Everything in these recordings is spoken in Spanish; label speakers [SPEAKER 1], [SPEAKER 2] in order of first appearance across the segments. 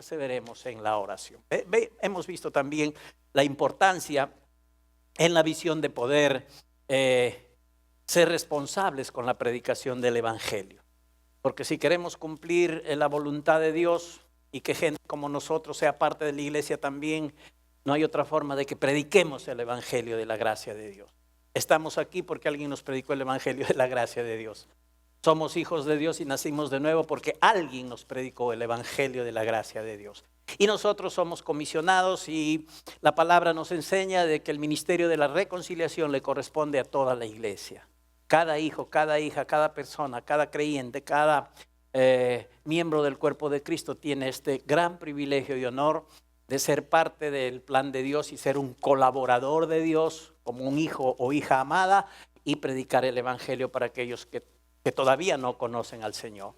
[SPEAKER 1] perseveremos en la oración. Hemos visto también la importancia en la visión de poder ser responsables con la predicación del evangelio. Porque si queremos cumplir la voluntad de Dios y que gente como nosotros sea parte de la iglesia también, no hay otra forma de que prediquemos el evangelio de la gracia de Dios. Estamos aquí porque alguien nos predicó el evangelio de la gracia de Dios. Somos hijos de Dios y nacimos de nuevo porque alguien nos predicó el evangelio de la gracia de Dios. Y nosotros somos comisionados y la palabra nos enseña de que el ministerio de la reconciliación le corresponde a toda la iglesia. Cada hijo, cada hija, cada persona, cada creyente, cada miembro del cuerpo de Cristo tiene este gran privilegio y honor de ser parte del plan de Dios y ser un colaborador de Dios como un hijo o hija amada y predicar el evangelio para aquellos que todavía no conocen al Señor.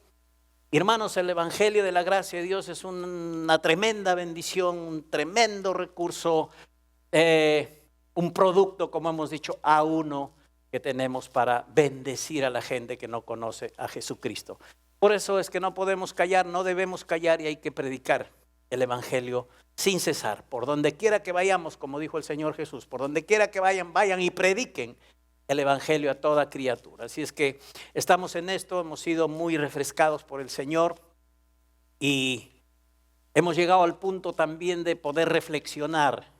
[SPEAKER 1] Hermanos, el evangelio de la gracia de Dios es una tremenda bendición, un tremendo recurso, un producto, como hemos dicho, A1 que tenemos para bendecir a la gente que no conoce a Jesucristo. Por eso es que no podemos callar, no debemos callar y hay que predicar el evangelio sin cesar. Por donde quiera que vayamos, como dijo el Señor Jesús, por donde quiera que vayan, vayan y prediquen el evangelio a toda criatura. Así es que estamos en esto, hemos sido muy refrescados por el Señor y hemos llegado al punto también de poder reflexionar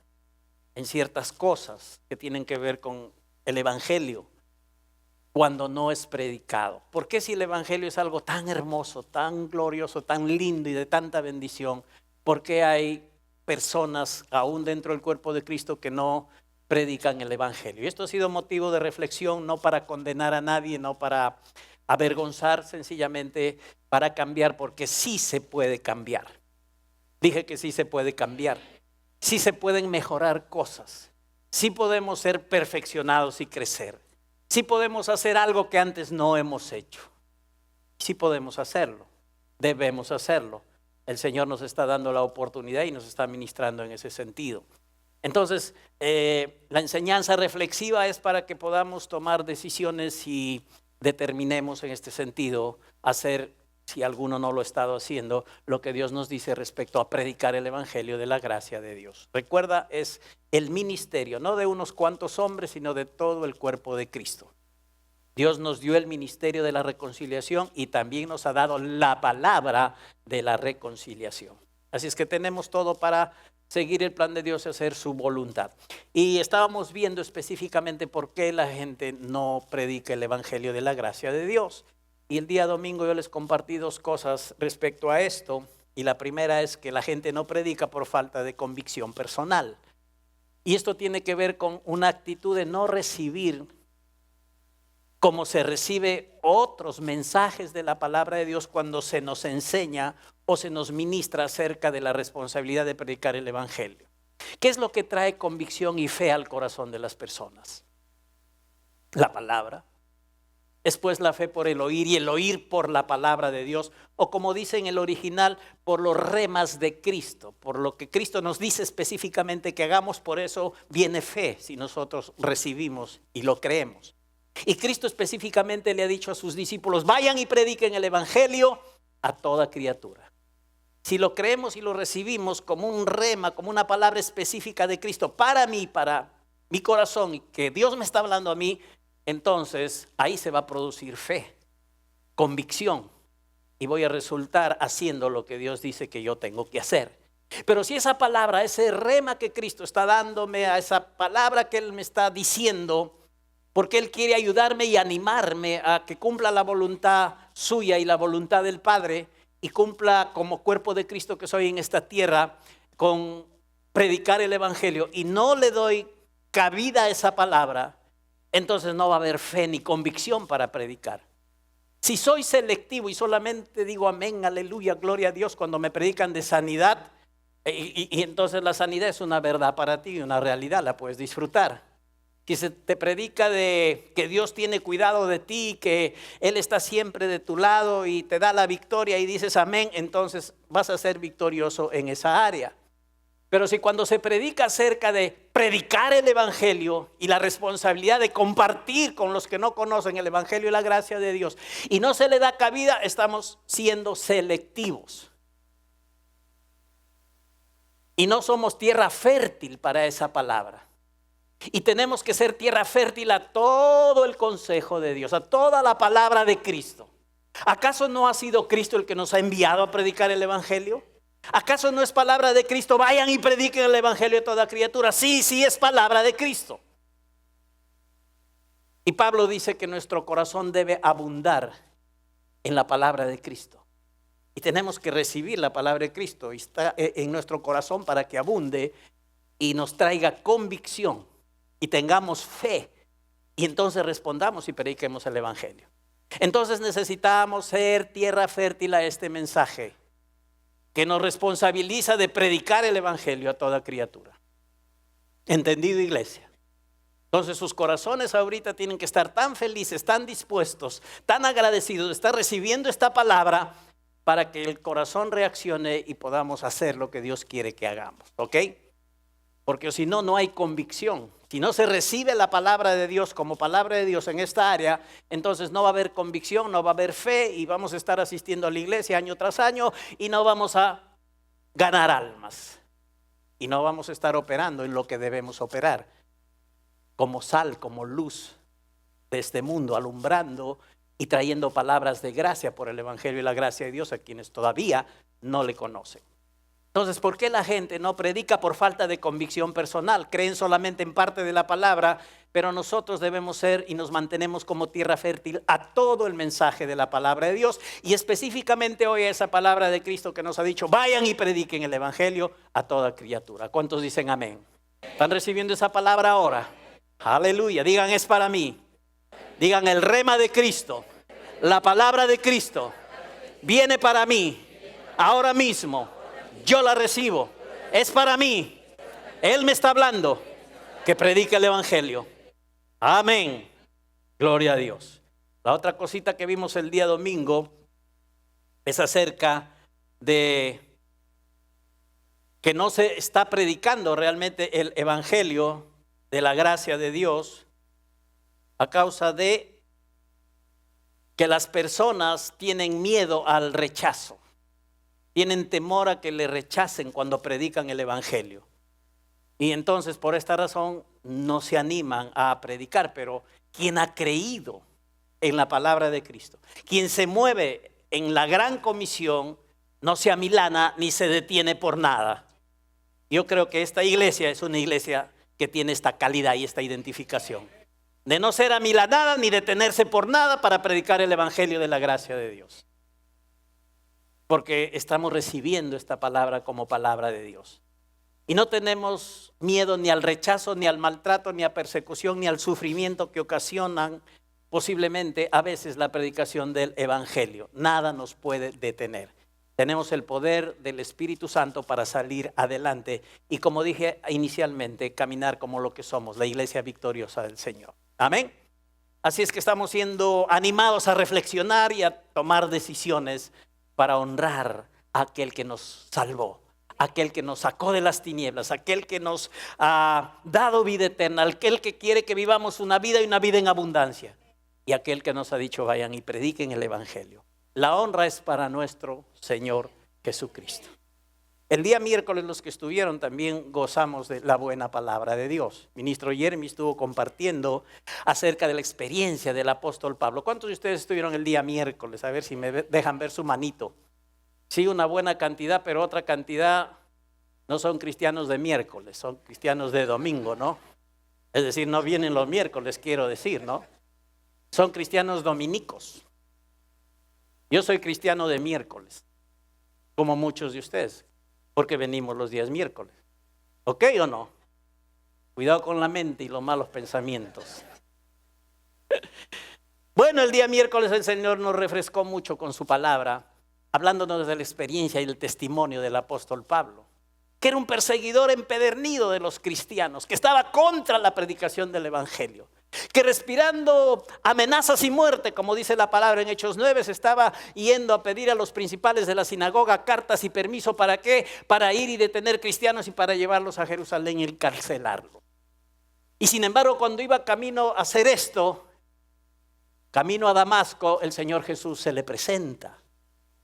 [SPEAKER 1] en ciertas cosas que tienen que ver con el evangelio cuando no es predicado. ¿Por qué si el evangelio es algo tan hermoso, tan glorioso, tan lindo y de tanta bendición? ¿Por qué hay personas aún dentro del cuerpo de Cristo que no predican el evangelio? Y esto ha sido motivo de reflexión, no para condenar a nadie, no para avergonzar, sencillamente para cambiar, porque sí se puede cambiar. Dije que sí se puede cambiar, sí se pueden mejorar cosas, sí podemos ser perfeccionados y crecer, sí podemos hacer algo que antes no hemos hecho, sí podemos hacerlo, debemos hacerlo. El Señor nos está dando la oportunidad y nos está ministrando en ese sentido. Entonces, la enseñanza reflexiva es para que podamos tomar decisiones y determinemos en este sentido hacer, si alguno no lo ha estado haciendo, lo que Dios nos dice respecto a predicar el evangelio de la gracia de Dios. Recuerda, es el ministerio, no de unos cuantos hombres, sino de todo el cuerpo de Cristo. Dios nos dio el ministerio de la reconciliación y también nos ha dado la palabra de la reconciliación. Así es que tenemos todo para seguir el plan de Dios y hacer su voluntad. Y estábamos viendo específicamente por qué la gente no predica el evangelio de la gracia de Dios. Y el día domingo yo les compartí dos cosas respecto a esto. Y la primera es que la gente no predica por falta de convicción personal. Y esto tiene que ver con una actitud de no recibir como se recibe otros mensajes de la palabra de Dios cuando se nos enseña o se nos ministra acerca de la responsabilidad de predicar el evangelio. ¿Qué es lo que trae convicción y fe al corazón de las personas? La palabra. Es pues la fe por el oír y el oír por la palabra de Dios, o como dice en el original, por los remas de Cristo, por lo que Cristo nos dice específicamente que hagamos. Por eso viene fe si nosotros recibimos y lo creemos. Y Cristo específicamente le ha dicho a sus discípulos: vayan y prediquen el evangelio a toda criatura. Si lo creemos y lo recibimos como un rema, como una palabra específica de Cristo para mí, para mi corazón, y que Dios me está hablando a mí, entonces ahí se va a producir fe, convicción, y voy a resultar haciendo lo que Dios dice que yo tengo que hacer. Pero si esa palabra, ese rema que Cristo está dándome, a esa palabra que Él me está diciendo, porque Él quiere ayudarme y animarme a que cumpla la voluntad suya y la voluntad del Padre, y cumpla como cuerpo de Cristo que soy en esta tierra con predicar el evangelio, y no le doy cabida a esa palabra, entonces no va a haber fe ni convicción para predicar. Si soy selectivo y solamente digo amén, aleluya, gloria a Dios cuando me predican de sanidad, y entonces la sanidad es una verdad para ti, una realidad, la puedes disfrutar. Si se te predica de que Dios tiene cuidado de ti, que Él está siempre de tu lado y te da la victoria y dices amén, entonces vas a ser victorioso en esa área. Pero si cuando se predica acerca de predicar el evangelio y la responsabilidad de compartir con los que no conocen el evangelio y la gracia de Dios, y no se le da cabida, estamos siendo selectivos. Y no somos tierra fértil para esa palabra. Y tenemos que ser tierra fértil a todo el consejo de Dios, a toda la palabra de Cristo. ¿Acaso no ha sido Cristo el que nos ha enviado a predicar el evangelio? ¿Acaso no es palabra de Cristo? Vayan y prediquen el evangelio a toda criatura. Sí, sí es palabra de Cristo. Y Pablo dice que nuestro corazón debe abundar en la palabra de Cristo. Y tenemos que recibir la palabra de Cristo y está en nuestro corazón para que abunde y nos traiga convicción y tengamos fe. Y entonces respondamos y prediquemos el evangelio. Entonces necesitamos ser tierra fértil a este mensaje que nos responsabiliza de predicar el evangelio a toda criatura. ¿Entendido, iglesia? Entonces sus corazones ahorita tienen que estar tan felices, tan dispuestos, tan agradecidos de estar recibiendo esta palabra para que el corazón reaccione y podamos hacer lo que Dios quiere que hagamos, ¿ok? Porque si no, no hay convicción. Si no se recibe la palabra de Dios como palabra de Dios en esta área, entonces no va a haber convicción, no va a haber fe y vamos a estar asistiendo a la iglesia año tras año y no vamos a ganar almas. Y no vamos a estar operando en lo que debemos operar, como sal, como luz de este mundo, alumbrando y trayendo palabras de gracia por el evangelio y la gracia de Dios a quienes todavía no le conocen. Entonces, ¿por qué la gente no predica? Por falta de convicción personal. Creen solamente en parte de la palabra, pero nosotros debemos ser y nos mantenemos como tierra fértil a todo el mensaje de la palabra de Dios. Y específicamente hoy a esa palabra de Cristo que nos ha dicho, vayan y prediquen el evangelio a toda criatura. ¿Cuántos dicen amén? ¿Están recibiendo esa palabra ahora? Aleluya. Digan, es para mí. Digan, el rema de Cristo, la palabra de Cristo, viene para mí ahora mismo. Yo la recibo, es para mí. Él me está hablando, que predique el evangelio. Amén. Gloria a Dios. La otra cosita que vimos el día domingo es acerca de que no se está predicando realmente el evangelio de la gracia de Dios a causa de que las personas tienen miedo al rechazo. Tienen temor a que le rechacen cuando predican el evangelio. Y entonces por esta razón no se animan a predicar. Pero quien ha creído en la palabra de Cristo, quien se mueve en la gran comisión, no se amilana ni se detiene por nada. Yo creo que esta iglesia es una iglesia que tiene esta calidad y esta identificación. De no ser amilanada ni detenerse por nada para predicar el evangelio de la gracia de Dios. Porque estamos recibiendo esta palabra como palabra de Dios. Y no tenemos miedo ni al rechazo, ni al maltrato, ni a persecución, ni al sufrimiento que ocasionan posiblemente a veces la predicación del evangelio. Nada nos puede detener. Tenemos el poder del Espíritu Santo para salir adelante. Y como dije inicialmente, caminar como lo que somos, la iglesia victoriosa del Señor. Amén. Así es que estamos siendo animados a reflexionar y a tomar decisiones para honrar a aquel que nos salvó, aquel que nos sacó de las tinieblas, aquel que nos ha dado vida eterna, aquel que quiere que vivamos una vida y una vida en abundancia, y aquel que nos ha dicho vayan y prediquen el evangelio. La honra es para nuestro Señor Jesucristo. El día miércoles los que estuvieron también gozamos de la buena palabra de Dios. Ministro Jeremy estuvo compartiendo acerca de la experiencia del apóstol Pablo. ¿Cuántos de ustedes estuvieron el día miércoles? A ver si me dejan ver su manito. Sí, una buena cantidad, pero otra cantidad no son cristianos de miércoles, son cristianos de domingo, ¿no? Es decir, no vienen los miércoles, quiero decir, ¿no? Son cristianos dominicos. Yo soy cristiano de miércoles, como muchos de ustedes. Porque venimos los días miércoles. ¿Ok o no? Cuidado con la mente y los malos pensamientos. Bueno, el día miércoles el Señor nos refrescó mucho con su palabra, hablándonos de la experiencia y el testimonio del apóstol Pablo, que era un perseguidor empedernido de los cristianos, que estaba contra la predicación del evangelio, que respirando amenazas y muerte, como dice la palabra en Hechos 9, se estaba yendo a pedir a los principales de la sinagoga cartas y permiso. ¿Para qué? Para ir y detener cristianos y para llevarlos a Jerusalén y encarcelarlos. Y sin embargo, cuando iba camino a hacer esto, camino a Damasco, el Señor Jesús se le presenta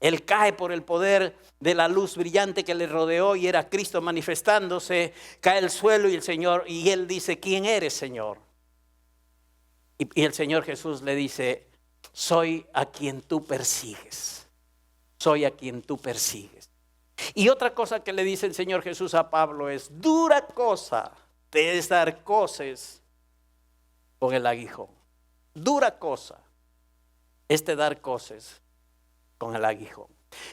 [SPEAKER 1] Él cae por el poder de la luz brillante que le rodeó y era Cristo manifestándose. Cae al suelo y él dice: ¿quién eres, Señor? Y el Señor Jesús le dice: soy a quien tú persigues. Soy a quien tú persigues. Y otra cosa que le dice el Señor Jesús a Pablo es: dura cosa te es dar coces con el aguijón. Dura cosa es dar coces con el aguijón.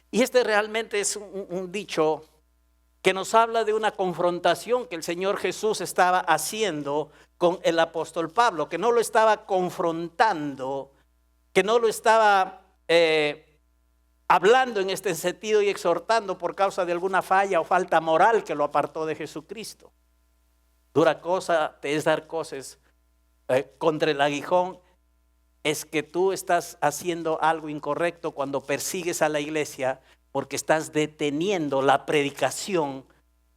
[SPEAKER 1] Y este realmente es un dicho que nos habla de una confrontación que el Señor Jesús estaba haciendo con el apóstol Pablo, que no lo estaba confrontando, que no lo estaba hablando en este sentido y exhortando por causa de alguna falla o falta moral que lo apartó de Jesucristo. Dura cosa te es dar coces contra el aguijón. Es que tú estás haciendo algo incorrecto cuando persigues a la iglesia, porque estás deteniendo la predicación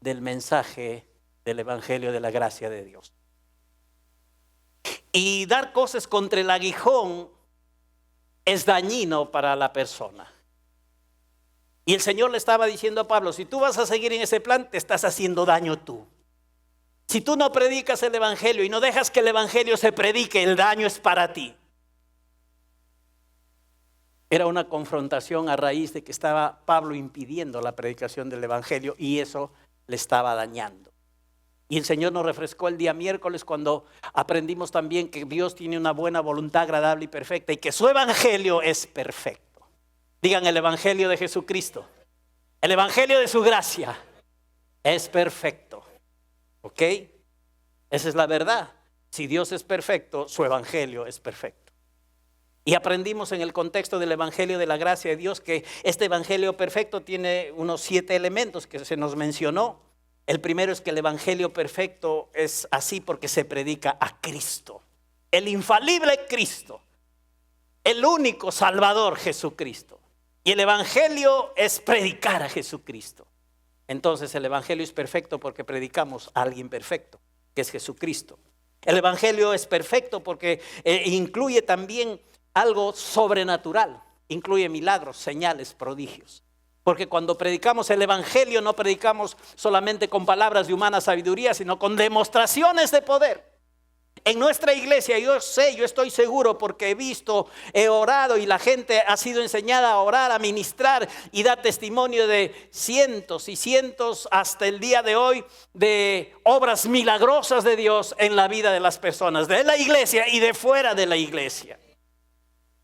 [SPEAKER 1] del mensaje del evangelio de la gracia de Dios. Y dar cosas contra el aguijón es dañino para la persona. Y el Señor le estaba diciendo a Pablo: si tú vas a seguir en ese plan, te estás haciendo daño tú. Si tú no predicas el evangelio y no dejas que el evangelio se predique, el daño es para ti. Era una confrontación a raíz de que estaba Pablo impidiendo la predicación del evangelio y eso le estaba dañando. Y el Señor nos refrescó el día miércoles cuando aprendimos también que Dios tiene una buena voluntad, agradable y perfecta, y que su evangelio es perfecto. Digan: el evangelio de Jesucristo, el evangelio de su gracia es perfecto. ¿Ok? Esa es la verdad. Si Dios es perfecto, su evangelio es perfecto. Y aprendimos en el contexto del evangelio de la gracia de Dios que este evangelio perfecto tiene unos 7 elementos que se nos mencionó. El primero es que el evangelio perfecto es así porque se predica a Cristo, el infalible Cristo, el único Salvador, Jesucristo. Y el evangelio es predicar a Jesucristo. Entonces el evangelio es perfecto porque predicamos a alguien perfecto, que es Jesucristo. El evangelio es perfecto porque incluye también algo sobrenatural, incluye milagros, señales, prodigios. Porque cuando predicamos el evangelio no predicamos solamente con palabras de humana sabiduría, sino con demostraciones de poder. En nuestra iglesia yo estoy seguro porque he visto, he orado y la gente ha sido enseñada a orar, a ministrar y da testimonio de cientos y cientos hasta el día de hoy de obras milagrosas de Dios en la vida de las personas, de la iglesia y de fuera de la iglesia.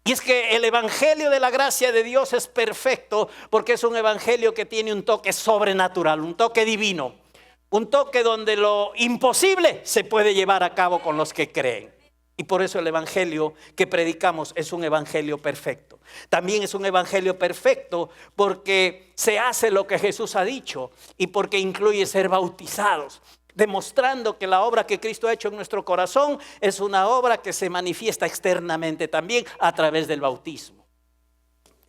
[SPEAKER 1] Y es que el evangelio de la gracia de Dios es perfecto porque es un evangelio que tiene un toque sobrenatural, un toque divino, un toque donde lo imposible se puede llevar a cabo con los que creen. Y por eso el evangelio que predicamos es un evangelio perfecto. También es un evangelio perfecto porque se hace lo que Jesús ha dicho y porque incluye ser bautizados, demostrando que la obra que Cristo ha hecho en nuestro corazón es una obra que se manifiesta externamente también a través del bautismo.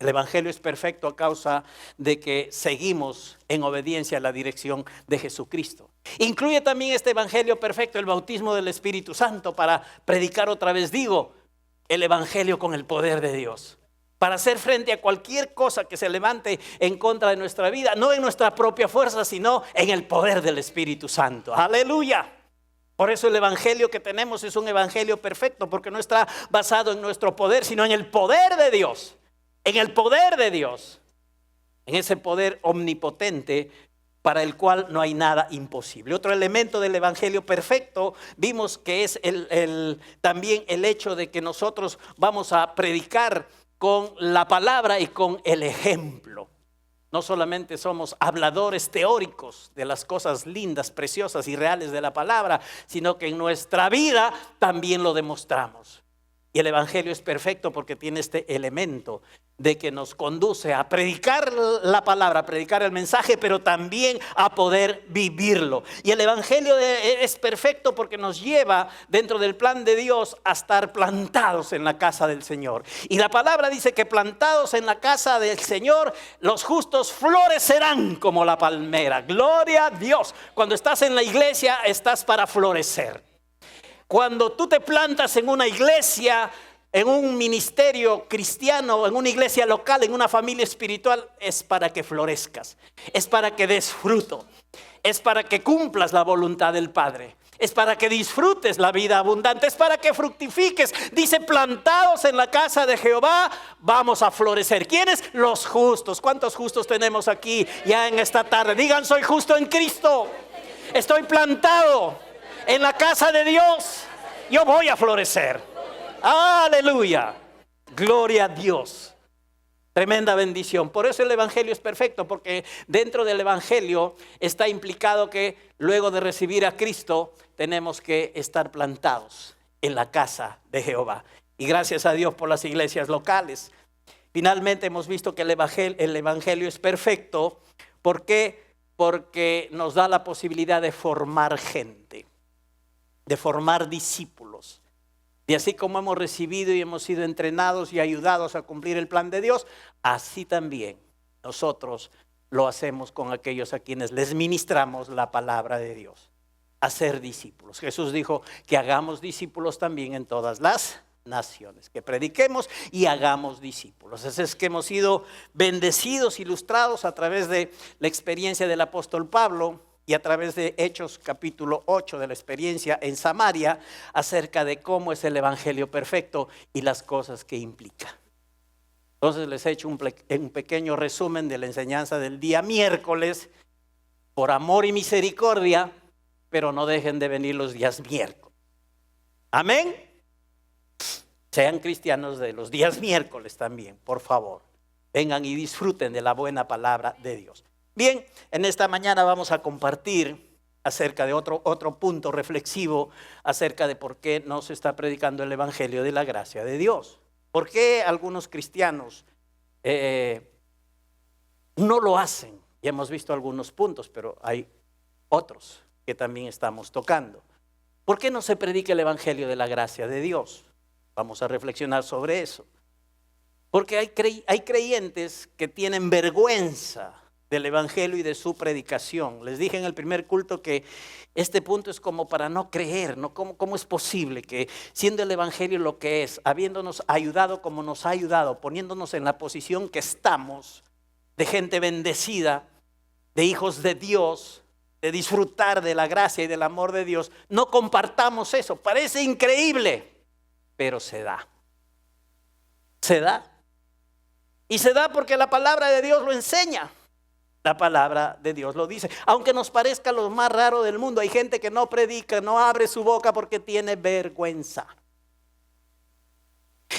[SPEAKER 1] El evangelio es perfecto a causa de que seguimos en obediencia a la dirección de Jesucristo. Incluye también este evangelio perfecto el bautismo del Espíritu Santo para predicar otra vez, el evangelio con el poder de Dios. Para hacer frente a cualquier cosa que se levante en contra de nuestra vida, no en nuestra propia fuerza, sino en el poder del Espíritu Santo. ¡Aleluya! Por eso el evangelio que tenemos es un evangelio perfecto, porque no está basado en nuestro poder, sino en el poder de Dios. En el poder de Dios, en ese poder omnipotente para el cual no hay nada imposible. Otro elemento del evangelio perfecto vimos que es también el hecho de que nosotros vamos a predicar con la palabra y con el ejemplo. No solamente somos habladores teóricos de las cosas lindas, preciosas y reales de la palabra, sino que en nuestra vida también lo demostramos. Y el evangelio es perfecto porque tiene este elemento de que nos conduce a predicar la palabra, a predicar el mensaje, pero también a poder vivirlo. Y el evangelio es perfecto porque nos lleva dentro del plan de Dios a estar plantados en la casa del Señor. Y la palabra dice que plantados en la casa del Señor, los justos florecerán como la palmera. Gloria a Dios. Cuando estás en la iglesia, estás para florecer. Cuando tú te plantas en una iglesia, en un ministerio cristiano, en una iglesia local, en una familia espiritual, es para que florezcas, es para que des fruto, es para que cumplas la voluntad del Padre, es para que disfrutes la vida abundante, es para que fructifiques. Dice, plantados en la casa de Jehová, vamos a florecer. ¿Quiénes? Los justos. ¿Cuántos justos tenemos aquí ya en esta tarde? Digan, soy justo en Cristo, estoy plantado en la casa de Dios, yo voy a florecer. Aleluya, gloria a Dios. Tremenda bendición. Por eso el evangelio es perfecto, porque dentro del evangelio está implicado que luego de recibir a Cristo tenemos que estar plantados en la casa de Jehová. Y gracias a Dios por las iglesias locales. Finalmente hemos visto que el evangelio es perfecto. ¿Por qué? Porque nos da la posibilidad de formar gente, de formar discípulos. Y así como hemos recibido y hemos sido entrenados y ayudados a cumplir el plan de Dios, así también nosotros lo hacemos con aquellos a quienes les ministramos la palabra de Dios. Hacer discípulos. Jesús dijo que hagamos discípulos también en todas las naciones, que prediquemos y hagamos discípulos. Así es que hemos sido bendecidos, ilustrados a través de la experiencia del apóstol Pablo y a través de Hechos capítulo 8 de la experiencia en Samaria acerca de cómo es el evangelio perfecto y las cosas que implica. Entonces les he hecho un pequeño resumen de la enseñanza del día miércoles, por amor y misericordia, pero no dejen de venir los días miércoles. Amén. Sean cristianos de los días miércoles también, por favor. Vengan y disfruten de la buena palabra de Dios. Bien, en esta mañana vamos a compartir acerca de otro punto reflexivo acerca de por qué no se está predicando el evangelio de la gracia de Dios. ¿Por qué algunos cristianos no lo hacen? Ya hemos visto algunos puntos, pero hay otros que también estamos tocando. ¿Por qué no se predica el evangelio de la gracia de Dios? Vamos a reflexionar sobre eso. Porque hay creyentes que tienen vergüenza del evangelio y de su predicación. Les dije en el primer culto que este punto es como para no creer, ¿no? ¿Cómo es posible que siendo el evangelio lo que es, habiéndonos ayudado como nos ha ayudado, poniéndonos en la posición que estamos, de gente bendecida, de hijos de Dios, de disfrutar de la gracia y del amor de Dios, no compartamos eso? Parece increíble, pero se da. Se da. Y se da porque la palabra de Dios lo enseña. La palabra de Dios lo dice. Aunque nos parezca lo más raro del mundo, hay gente que no predica, no abre su boca porque tiene vergüenza.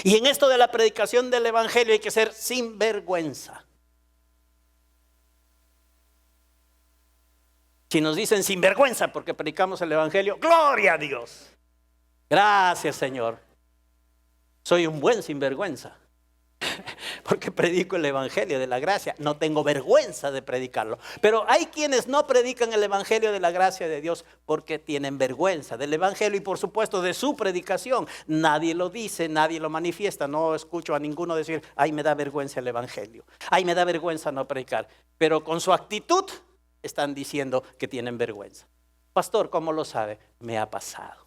[SPEAKER 1] Y en esto de la predicación del evangelio hay que ser sin vergüenza. Si nos dicen sin vergüenza porque predicamos el evangelio, gloria a Dios. Gracias, Señor. Soy un buen sinvergüenza. Porque predico el evangelio de la gracia, no tengo vergüenza de predicarlo. Pero hay quienes no predican el evangelio de la gracia de Dios porque tienen vergüenza del evangelio y por supuesto de su predicación. Nadie lo dice, nadie lo manifiesta. No escucho a ninguno decir, ay, me da vergüenza el evangelio, ay, me da vergüenza no predicar. Pero con su actitud están diciendo que tienen vergüenza. Pastor, ¿cómo lo sabe? Me ha pasado.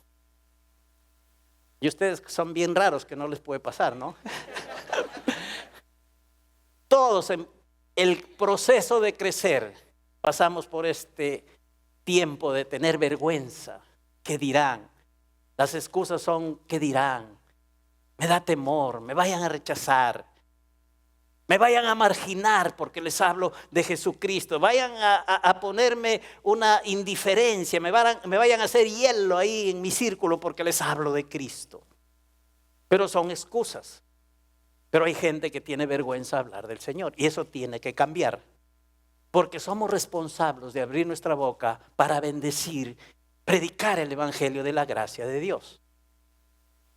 [SPEAKER 1] Y ustedes son bien raros que no les puede pasar, ¿no? Todos en el proceso de crecer pasamos por este tiempo de tener vergüenza. ¿Qué dirán? Las excusas son ¿qué dirán? Me da temor, me vayan a rechazar, me vayan a marginar porque les hablo de Jesucristo, vayan a ponerme una indiferencia, me vayan a hacer hielo ahí en mi círculo porque les hablo de Cristo. Pero son excusas. Pero hay gente que tiene vergüenza de hablar del Señor y eso tiene que cambiar. Porque somos responsables de abrir nuestra boca para bendecir, predicar el evangelio de la gracia de Dios.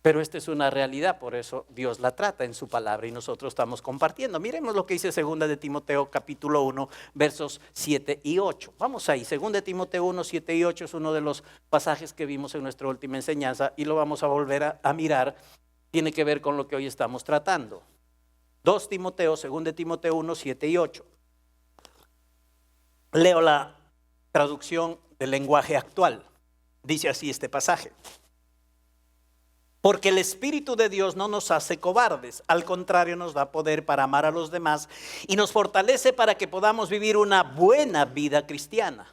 [SPEAKER 1] Pero esta es una realidad, por eso Dios la trata en su palabra y nosotros estamos compartiendo. Miremos lo que dice 2 de Timoteo capítulo 1, versos 7 y 8. Vamos ahí, 2 de Timoteo 1, 7 y 8 es uno de los pasajes que vimos en nuestra última enseñanza y lo vamos a volver a mirar. Tiene que ver con lo que hoy estamos tratando. 2 de Timoteo 1, 7 y 8. Leo la traducción del lenguaje actual. Dice así este pasaje. Porque el Espíritu de Dios no nos hace cobardes, al contrario nos da poder para amar a los demás y nos fortalece para que podamos vivir una buena vida cristiana.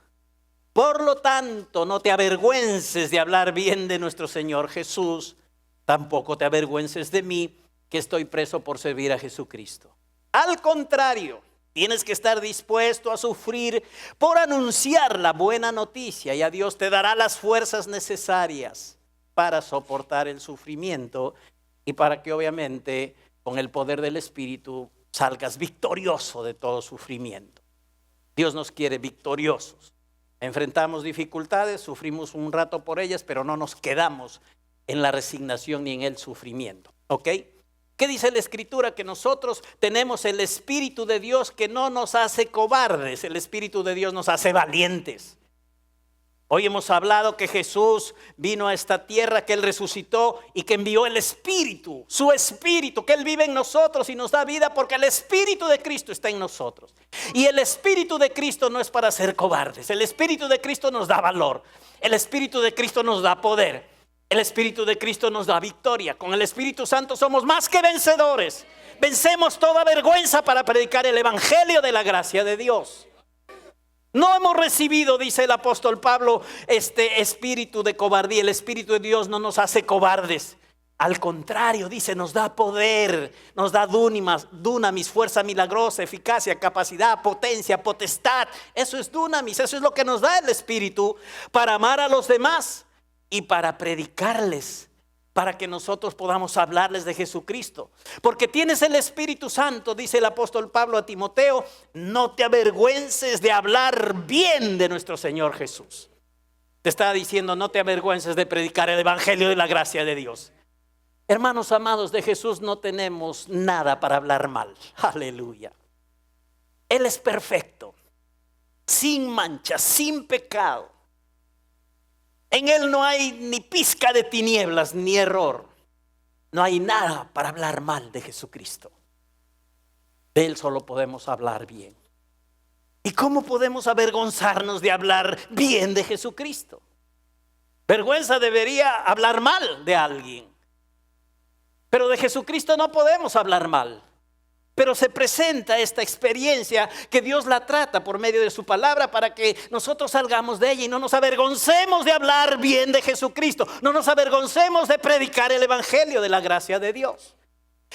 [SPEAKER 1] Por lo tanto, no te avergüences de hablar bien de nuestro Señor Jesús, tampoco te avergüences de mí, que estoy preso por servir a Jesucristo. Al contrario, tienes que estar dispuesto a sufrir por anunciar la buena noticia y a Dios te dará las fuerzas necesarias para soportar el sufrimiento y para que obviamente con el poder del Espíritu salgas victorioso de todo sufrimiento. Dios nos quiere victoriosos. Enfrentamos dificultades, sufrimos un rato por ellas, pero no nos quedamos en la resignación ni en el sufrimiento. ¿Ok? ¿Qué dice la Escritura? Que nosotros tenemos el Espíritu de Dios que no nos hace cobardes, el Espíritu de Dios nos hace valientes. Hoy hemos hablado que Jesús vino a esta tierra, que Él resucitó y que envió el Espíritu, su Espíritu, que Él vive en nosotros y nos da vida porque el Espíritu de Cristo está en nosotros. Y el Espíritu de Cristo no es para ser cobardes, el Espíritu de Cristo nos da valor, el Espíritu de Cristo nos da poder, el Espíritu de Cristo nos da victoria. Con el Espíritu Santo somos más que vencedores, vencemos toda vergüenza para predicar el Evangelio de la gracia de Dios. No hemos recibido, dice el apóstol Pablo, este espíritu de cobardía. El Espíritu de Dios no nos hace cobardes. Al contrario, dice, nos da poder, nos da dunamis, fuerza milagrosa, eficacia, capacidad, potencia, potestad. Eso es dunamis, eso es lo que nos da el Espíritu para amar a los demás y para predicarles, para que nosotros podamos hablarles de Jesucristo. Porque tienes el Espíritu Santo, dice el apóstol Pablo a Timoteo, no te avergüences de hablar bien de nuestro Señor Jesús. Te está diciendo, no te avergüences de predicar el Evangelio de la gracia de Dios. Hermanos amados, de Jesús no tenemos nada para hablar mal. Aleluya. Él es perfecto, sin mancha, sin pecado. En Él no hay ni pizca de tinieblas ni error. No hay nada para hablar mal de Jesucristo. De Él solo podemos hablar bien. ¿Y cómo podemos avergonzarnos de hablar bien de Jesucristo? Vergüenza debería hablar mal de alguien. Pero de Jesucristo no podemos hablar mal. Pero se presenta esta experiencia que Dios la trata por medio de su palabra para que nosotros salgamos de ella y no nos avergoncemos de hablar bien de Jesucristo. No nos avergoncemos de predicar el Evangelio de la gracia de Dios.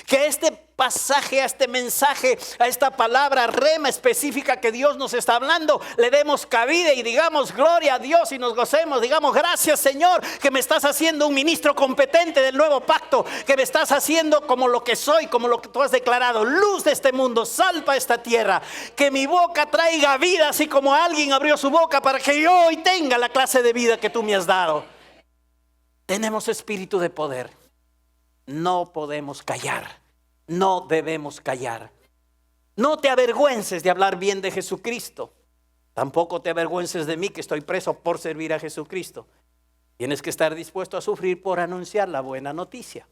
[SPEAKER 1] Que este pasaje, a este mensaje, a esta palabra rema específica que Dios nos está hablando, le demos cabida y digamos gloria a Dios y nos gocemos. Digamos gracias Señor que me estás haciendo un ministro competente del nuevo pacto, que me estás haciendo como lo que soy, como lo que tú has declarado, luz de este mundo, sal para esta tierra. Que mi boca traiga vida así como alguien abrió su boca para que yo hoy tenga la clase de vida que tú me has dado. Tenemos espíritu de poder. No podemos callar, no debemos callar. No te avergüences de hablar bien de Jesucristo. Tampoco te avergüences de mí que estoy preso por servir a Jesucristo. Tienes que estar dispuesto a sufrir por anunciar la buena noticia.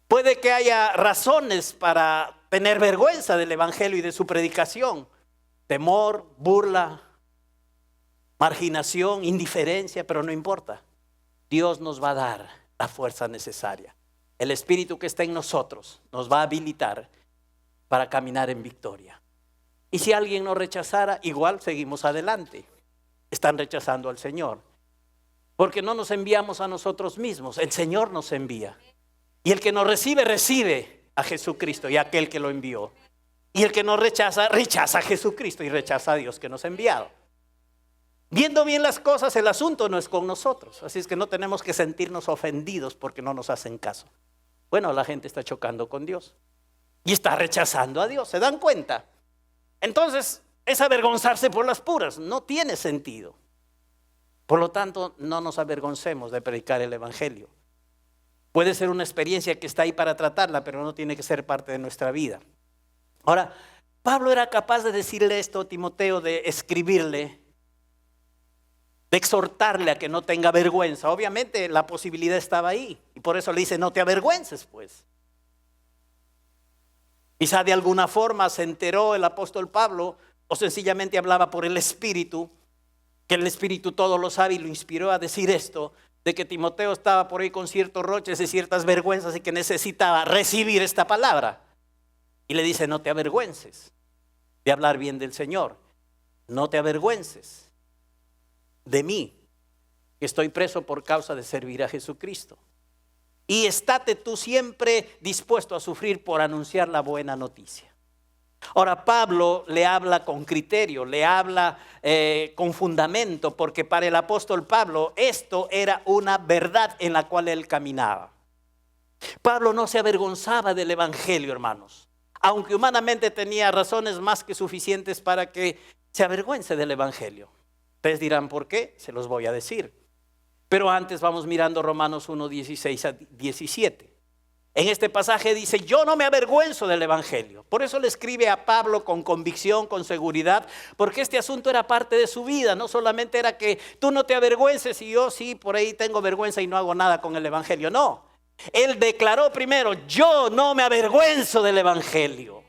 [SPEAKER 1] Puede que haya razones para tener vergüenza del Evangelio y de su predicación. Temor, burla, marginación, indiferencia, pero no importa. Dios nos va a dar la fuerza necesaria. El Espíritu que está en nosotros nos va a habilitar para caminar en victoria. Y si alguien nos rechazara, igual seguimos adelante. Están rechazando al Señor. Porque no nos enviamos a nosotros mismos, el Señor nos envía. Y el que nos recibe, recibe a Jesucristo y a aquel que lo envió. Y el que nos rechaza, rechaza a Jesucristo y rechaza a Dios que nos ha enviado. Viendo bien las cosas, el asunto no es con nosotros. Así es que no tenemos que sentirnos ofendidos porque no nos hacen caso. Bueno, la gente está chocando con Dios y está rechazando a Dios. ¿Se dan cuenta? Entonces, es avergonzarse por las puras. No tiene sentido. Por lo tanto, no nos avergoncemos de predicar el Evangelio. Puede ser una experiencia que está ahí para tratarla, pero no tiene que ser parte de nuestra vida. Ahora, Pablo era capaz de decirle esto a Timoteo, de escribirle, de exhortarle a que no tenga vergüenza. Obviamente la posibilidad estaba ahí y por eso le dice no te avergüences pues. Quizá de alguna forma se enteró el apóstol Pablo o sencillamente hablaba por el Espíritu, que el Espíritu todo lo sabe y lo inspiró a decir esto, de que Timoteo estaba por ahí con ciertos roches y ciertas vergüenzas y que necesitaba recibir esta palabra. Y le dice, no te avergüences de hablar bien del Señor. No te avergüences de mí, que estoy preso por causa de servir a Jesucristo. Y estate tú siempre dispuesto a sufrir por anunciar la buena noticia. Ahora Pablo le habla con criterio, le habla con fundamento, porque para el apóstol Pablo esto era una verdad en la cual él caminaba. Pablo no se avergonzaba del evangelio, hermanos, aunque humanamente tenía razones más que suficientes para que se avergüence del evangelio. Ustedes dirán, ¿por qué? Se los voy a decir. Pero antes vamos mirando Romanos 1, 16 a 17. En este pasaje dice, yo no me avergüenzo del evangelio. Por eso le escribe a Pablo con convicción, con seguridad, porque este asunto era parte de su vida. No solamente era que tú no te avergüences y yo sí, por ahí tengo vergüenza y no hago nada con el evangelio. No, él declaró primero, yo no me avergüenzo del evangelio.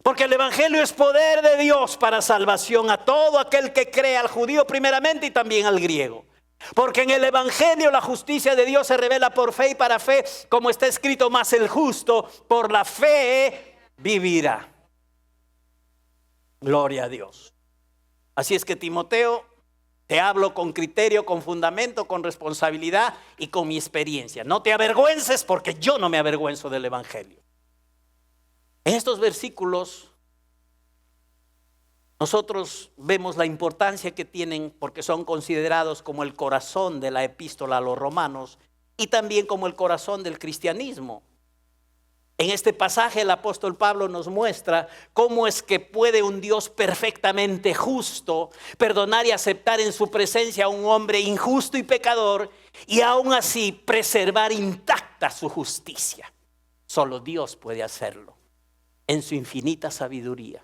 [SPEAKER 1] Porque el evangelio es poder de Dios para salvación a todo aquel que cree, al judío primeramente y también al griego. Porque en el evangelio la justicia de Dios se revela por fe y para fe, como está escrito, mas el justo por la fe vivirá. Gloria a Dios. Así es que Timoteo, te hablo con criterio, con fundamento, con responsabilidad y con mi experiencia. No te avergüences, porque yo no me avergüenzo del evangelio. En estos versículos nosotros vemos la importancia que tienen, porque son considerados como el corazón de la epístola a los romanos y también como el corazón del cristianismo. En este pasaje el apóstol Pablo nos muestra cómo es que puede un Dios perfectamente justo perdonar y aceptar en su presencia a un hombre injusto y pecador y aún así preservar intacta su justicia. Solo Dios puede hacerlo en su infinita sabiduría.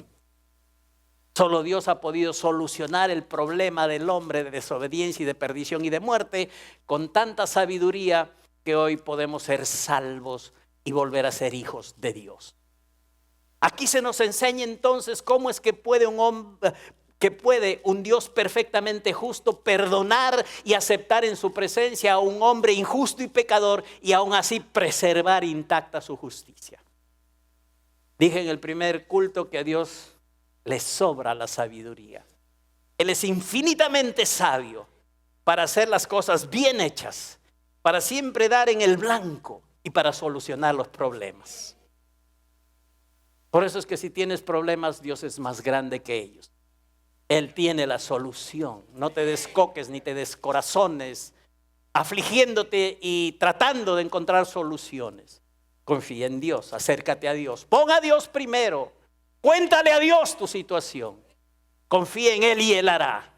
[SPEAKER 1] Solo Dios ha podido solucionar el problema del hombre de desobediencia y de perdición y de muerte con tanta sabiduría que hoy podemos ser salvos y volver a ser hijos de Dios. Aquí se nos enseña entonces cómo es que puede un Dios perfectamente justo perdonar y aceptar en su presencia a un hombre injusto y pecador y aún así preservar intacta su justicia. Dije en el primer culto que a Dios le sobra la sabiduría. Él es infinitamente sabio para hacer las cosas bien hechas, para siempre dar en el blanco y para solucionar los problemas. Por eso es que si tienes problemas, Dios es más grande que ellos. Él tiene la solución. No te descoques ni te descorazones, afligiéndote y tratando de encontrar soluciones. Confía en Dios, acércate a Dios, pon a Dios primero. Cuéntale a Dios tu situación. Confía en Él y Él hará.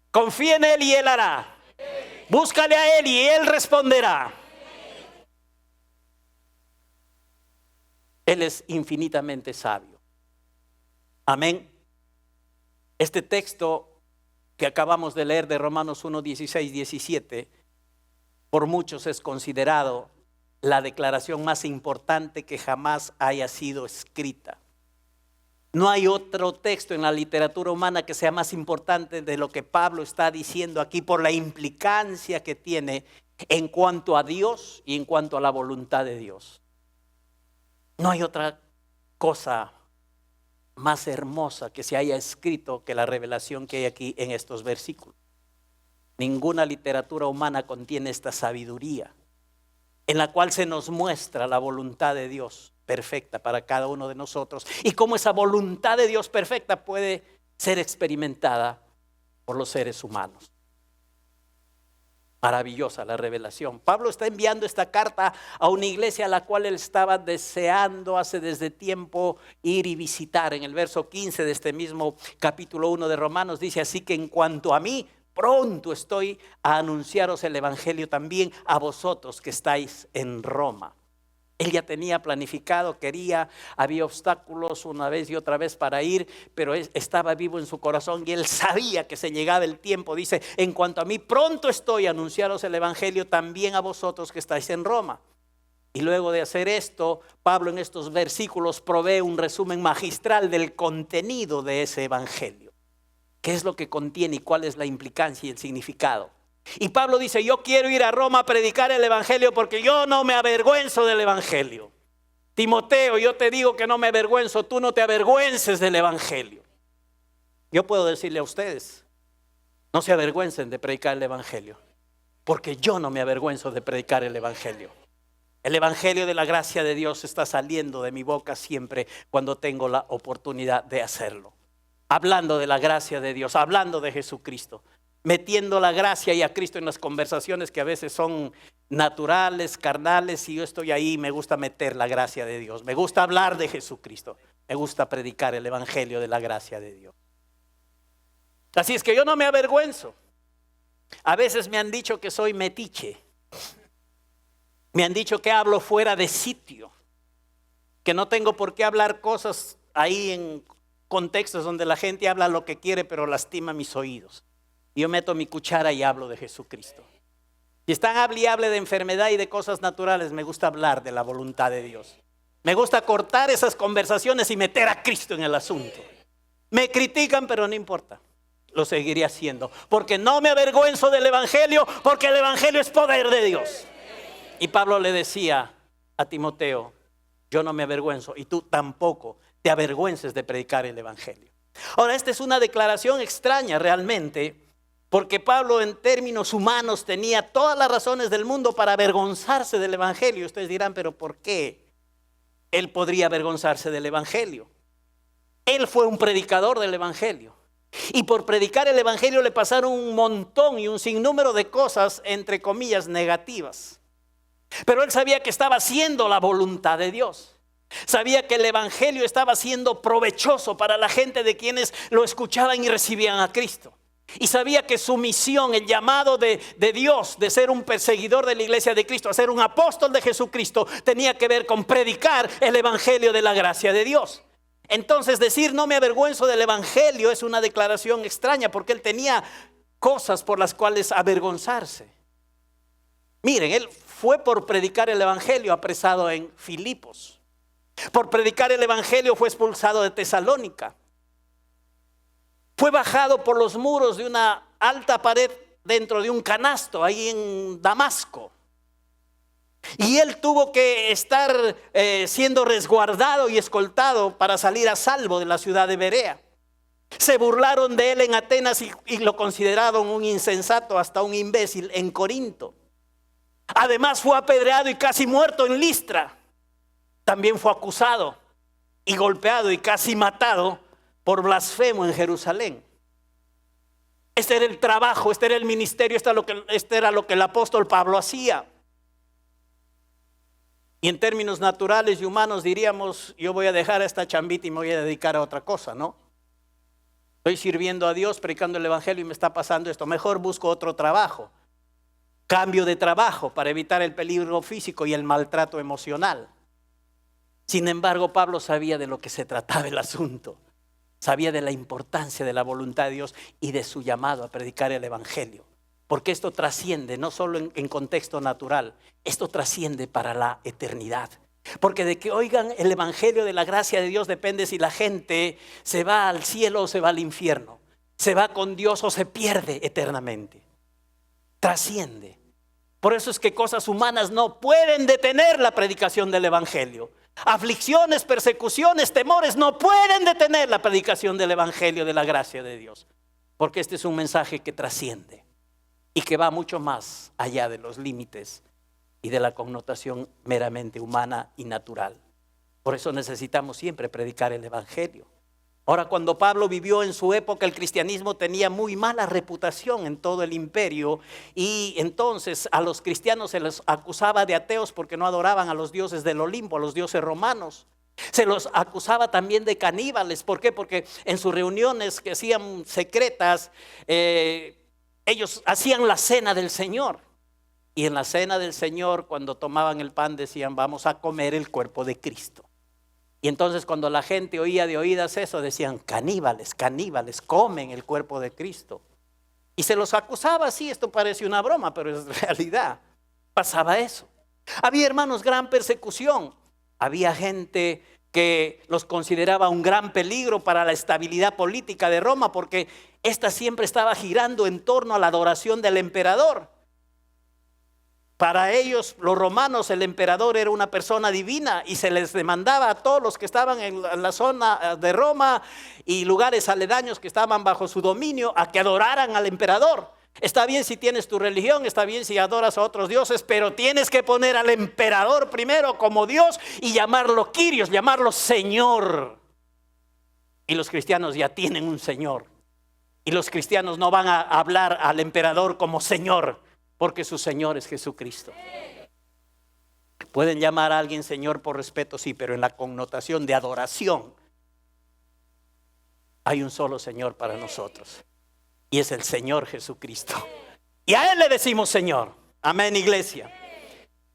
[SPEAKER 1] Confía en Él y Él hará. Búscale a Él y Él responderá. Él es infinitamente sabio. Amén. Este texto que acabamos de leer de Romanos 1, 16, 17, por muchos es considerado la declaración más importante que jamás haya sido escrita. No hay otro texto en la literatura humana que sea más importante de lo que Pablo está diciendo aquí por la implicancia que tiene en cuanto a Dios y en cuanto a la voluntad de Dios. No hay otra cosa más hermosa que se haya escrito que la revelación que hay aquí en estos versículos. Ninguna literatura humana contiene esta sabiduría en la cual se nos muestra la voluntad de Dios perfecta para cada uno de nosotros y cómo esa voluntad de Dios perfecta puede ser experimentada por los seres humanos. Maravillosa la revelación. Pablo está enviando esta carta a una iglesia a la cual él estaba deseando hace desde tiempo ir y visitar. En el verso 15 de este mismo capítulo 1 de Romanos dice, así que en cuanto a mí, pronto estoy a anunciaros el evangelio también a vosotros que estáis en Roma. Él ya tenía planificado, quería, había obstáculos una vez y otra vez para ir, pero estaba vivo en su corazón y él sabía que se llegaba el tiempo. Dice, en cuanto a mí, pronto estoy a anunciaros el evangelio también a vosotros que estáis en Roma. Y luego de hacer esto, Pablo en estos versículos provee un resumen magistral del contenido de ese evangelio. ¿Qué es lo que contiene y cuál es la implicancia y el significado? Y Pablo dice, yo quiero ir a Roma a predicar el evangelio porque yo no me avergüenzo del evangelio. Timoteo, yo te digo que no me avergüenzo, tú no te avergüences del evangelio. Yo puedo decirle a ustedes, no se avergüencen de predicar el evangelio, porque yo no me avergüenzo de predicar el evangelio. El evangelio de la gracia de Dios está saliendo de mi boca siempre cuando tengo la oportunidad de hacerlo. Hablando de la gracia de Dios, hablando de Jesucristo, metiendo la gracia y a Cristo en las conversaciones que a veces son naturales, carnales, y yo estoy ahí, me gusta meter la gracia de Dios, me gusta hablar de Jesucristo, me gusta predicar el evangelio de la gracia de Dios. Así es que yo no me avergüenzo. A veces me han dicho que soy metiche, me han dicho que hablo fuera de sitio, que no tengo por qué hablar cosas ahí en contextos donde la gente habla lo que quiere pero lastima mis oídos. Yo meto mi cuchara y hablo de Jesucristo. Si están hable y hable de enfermedad y de cosas naturales, me gusta hablar de la voluntad de Dios. Me gusta cortar esas conversaciones y meter a Cristo en el asunto. Me critican, pero no importa. Lo seguiré haciendo. Porque no me avergüenzo del evangelio, porque el evangelio es poder de Dios. Y Pablo le decía a Timoteo, yo no me avergüenzo y tú tampoco te avergüences de predicar el evangelio. Ahora, esta es una declaración extraña realmente, porque Pablo en términos humanos tenía todas las razones del mundo para avergonzarse del evangelio. Ustedes dirán, pero ¿por qué él podría avergonzarse del evangelio? Él fue un predicador del evangelio. Y por predicar el evangelio le pasaron un montón y un sinnúmero de cosas, entre comillas, negativas. Pero él sabía que estaba haciendo la voluntad de Dios. Sabía que el evangelio estaba siendo provechoso para la gente de quienes lo escuchaban y recibían a Cristo. Y sabía que su misión, el llamado de Dios de ser un perseguidor de la iglesia de Cristo, a ser un apóstol de Jesucristo, tenía que ver con predicar el evangelio de la gracia de Dios. Entonces decir no me avergüenzo del evangelio es una declaración extraña, porque él tenía cosas por las cuales avergonzarse. Miren, él fue por predicar el evangelio apresado en Filipos. Por predicar el evangelio fue expulsado de Tesalónica. Fue bajado por los muros de una alta pared dentro de un canasto ahí en Damasco. Y él tuvo que estar siendo resguardado y escoltado para salir a salvo de la ciudad de Berea. Se burlaron de él en Atenas y lo consideraron un insensato, hasta un imbécil en Corinto. Además fue apedreado y casi muerto en Listra. También fue acusado y golpeado y casi matado por blasfemo en Jerusalén. Este era el trabajo, este era el ministerio, este era lo que el apóstol Pablo hacía. Y en términos naturales y humanos diríamos, yo voy a dejar esta chambita y me voy a dedicar a otra cosa, ¿no? Estoy sirviendo a Dios, predicando el evangelio y me está pasando esto. Mejor busco otro trabajo. Cambio de trabajo para evitar el peligro físico y el maltrato emocional. Sin embargo, Pablo sabía de lo que se trataba el asunto. Sabía de la importancia de la voluntad de Dios y de su llamado a predicar el evangelio. Porque esto trasciende, no solo en contexto natural, esto trasciende para la eternidad. Porque de que oigan el evangelio de la gracia de Dios depende si la gente se va al cielo o se va al infierno. Se va con Dios o se pierde eternamente. Trasciende. Por eso es que cosas humanas no pueden detener la predicación del evangelio. Aflicciones, persecuciones, temores no pueden detener la predicación del evangelio de la gracia de Dios. Porque este es un mensaje que trasciende y que va mucho más allá de los límites y de la connotación meramente humana y natural. Por eso necesitamos siempre predicar el evangelio. Ahora, cuando Pablo vivió en su época, el cristianismo tenía muy mala reputación en todo el imperio, y entonces a los cristianos se les acusaba de ateos porque no adoraban a los dioses del Olimpo, a los dioses romanos. Se los acusaba también de caníbales. ¿Por qué? Porque en sus reuniones que hacían secretas, ellos hacían la cena del Señor. Y en la cena del Señor, cuando tomaban el pan, decían, vamos a comer el cuerpo de Cristo. Y entonces cuando la gente oía de oídas eso, decían, caníbales, caníbales, comen el cuerpo de Cristo. Y se los acusaba así. Esto parece una broma, pero es realidad. Pasaba eso. Había, hermanos, gran persecución. Había gente que los consideraba un gran peligro para la estabilidad política de Roma, porque ésta siempre estaba girando en torno a la adoración del emperador. Para ellos, los romanos, el emperador era una persona divina y se les demandaba a todos los que estaban en la zona de Roma y lugares aledaños que estaban bajo su dominio a que adoraran al emperador. Está bien si tienes tu religión, está bien si adoras a otros dioses, pero tienes que poner al emperador primero como Dios y llamarlo Kyrios, llamarlo Señor. Y los cristianos ya tienen un Señor. Y los cristianos no van a hablar al emperador como Señor, porque su Señor es Jesucristo. Pueden llamar a alguien Señor por respeto, sí, pero en la connotación de adoración hay un solo Señor para nosotros. Y es el Señor Jesucristo. Y a Él le decimos Señor. Amén, iglesia.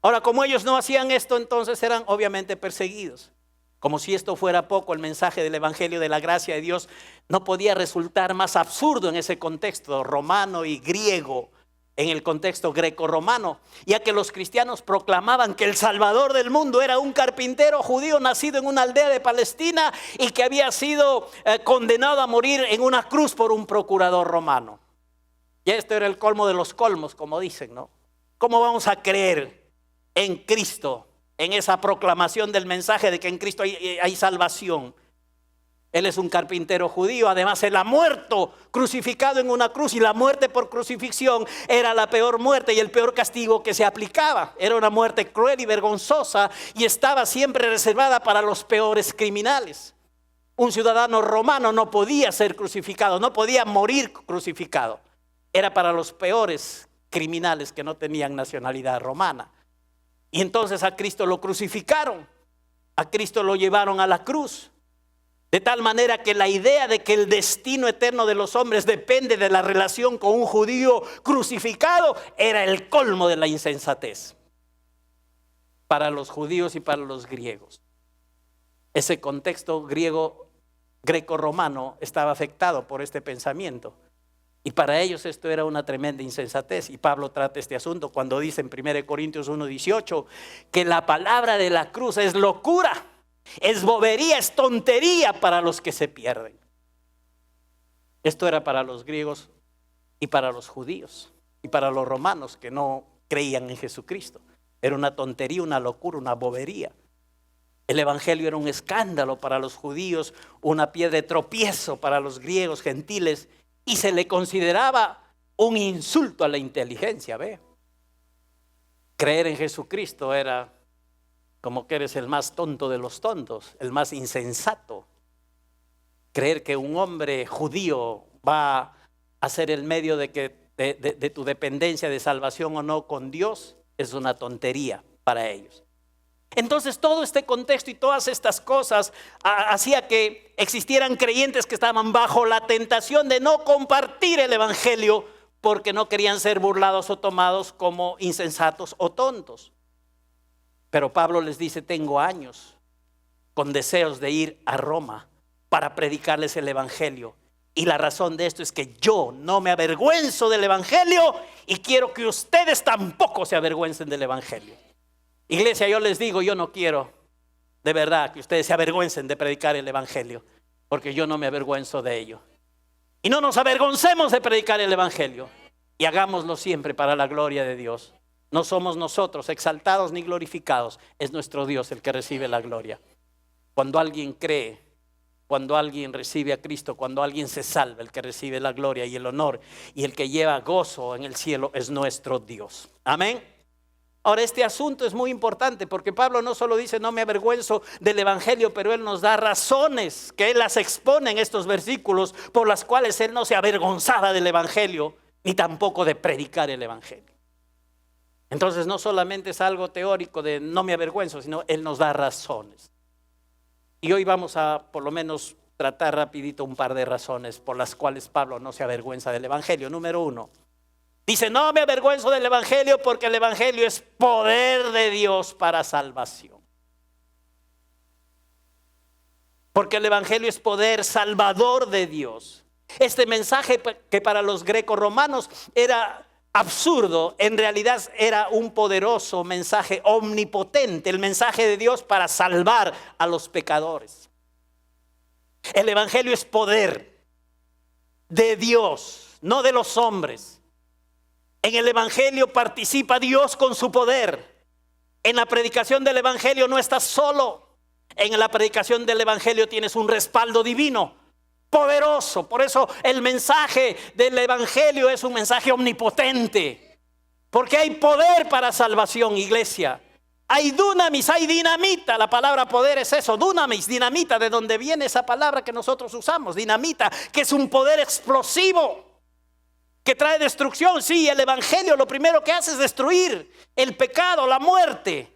[SPEAKER 1] Ahora, como ellos no hacían esto, entonces eran obviamente perseguidos. Como si esto fuera poco, el mensaje del Evangelio de la gracia de Dios no podía resultar más absurdo en ese contexto romano y griego, en el contexto greco-romano, ya que los cristianos proclamaban que el Salvador del mundo era un carpintero judío nacido en una aldea de Palestina y que había sido condenado a morir en una cruz por un procurador romano. Y esto era el colmo de los colmos, como dicen, ¿no? ¿Cómo vamos a creer en Cristo, en esa proclamación del mensaje de que en Cristo hay salvación? Él es un carpintero judío, además él ha muerto crucificado en una cruz, y la muerte por crucifixión era la peor muerte y el peor castigo que se aplicaba. Era una muerte cruel y vergonzosa y estaba siempre reservada para los peores criminales. Un ciudadano romano no podía ser crucificado, no podía morir crucificado. Era para los peores criminales que no tenían nacionalidad romana. Y entonces a Cristo lo crucificaron, a Cristo lo llevaron a la cruz. De tal manera que la idea de que el destino eterno de los hombres depende de la relación con un judío crucificado era el colmo de la insensatez para los judíos y para los griegos. Ese contexto greco-romano estaba afectado por este pensamiento, y para ellos esto era una tremenda insensatez. Y Pablo trata este asunto cuando dice en 1 Corintios 1:18 que la palabra de la cruz es locura, es bobería, es tontería para los que se pierden. Esto era para los griegos y para los judíos y para los romanos que no creían en Jesucristo. Era una tontería, una locura, una bobería. El evangelio era un escándalo para los judíos, una piedra de tropiezo para los griegos gentiles, y se le consideraba un insulto a la inteligencia. ¿Ve? Creer en Jesucristo era como que eres el más tonto de los tontos, el más insensato. Creer que un hombre judío va a ser el medio de tu dependencia de salvación o no con Dios es una tontería para ellos. Entonces todo este contexto y todas estas cosas hacía que existieran creyentes que estaban bajo la tentación de no compartir el evangelio porque no querían ser burlados o tomados como insensatos o tontos. Pero Pablo les dice: tengo años con deseos de ir a Roma para predicarles el evangelio. Y la razón de esto es que yo no me avergüenzo del evangelio y quiero que ustedes tampoco se avergüencen del evangelio. Iglesia, yo les digo, yo no quiero de verdad que ustedes se avergüencen de predicar el evangelio, porque yo no me avergüenzo de ello. Y no nos avergoncemos de predicar el evangelio, y hagámoslo siempre para la gloria de Dios. No somos nosotros exaltados ni glorificados, es nuestro Dios el que recibe la gloria. Cuando alguien cree, cuando alguien recibe a Cristo, cuando alguien se salva, el que recibe la gloria y el honor y el que lleva gozo en el cielo es nuestro Dios. Amén. Ahora, este asunto es muy importante porque Pablo no solo dice no me avergüenzo del evangelio, pero él nos da razones que él las expone en estos versículos por las cuales él no se avergonzaba del evangelio ni tampoco de predicar el evangelio. Entonces no solamente es algo teórico de no me avergüenzo, sino él nos da razones. Y hoy vamos a por lo menos tratar rapidito un par de razones por las cuales Pablo no se avergüenza del evangelio. Número 1, dice no me avergüenzo del evangelio porque el evangelio es poder de Dios para salvación. Porque el evangelio es poder salvador de Dios. Este mensaje que para los greco-romanos era absurdo, en realidad era un poderoso mensaje omnipotente, el mensaje de Dios para salvar a los pecadores. El evangelio es poder de Dios, no de los hombres. En el evangelio participa Dios con su poder. En la predicación del evangelio no estás solo. En la predicación del evangelio tienes un respaldo divino, poderoso. Por eso el mensaje del evangelio es un mensaje omnipotente. Porque hay poder para salvación, iglesia. Hay dunamis, hay dinamita. La palabra poder es eso, dunamis, dinamita, de donde viene esa palabra que nosotros usamos, dinamita, que es un poder explosivo que trae destrucción. Sí, el evangelio lo primero que hace es destruir el pecado, la muerte.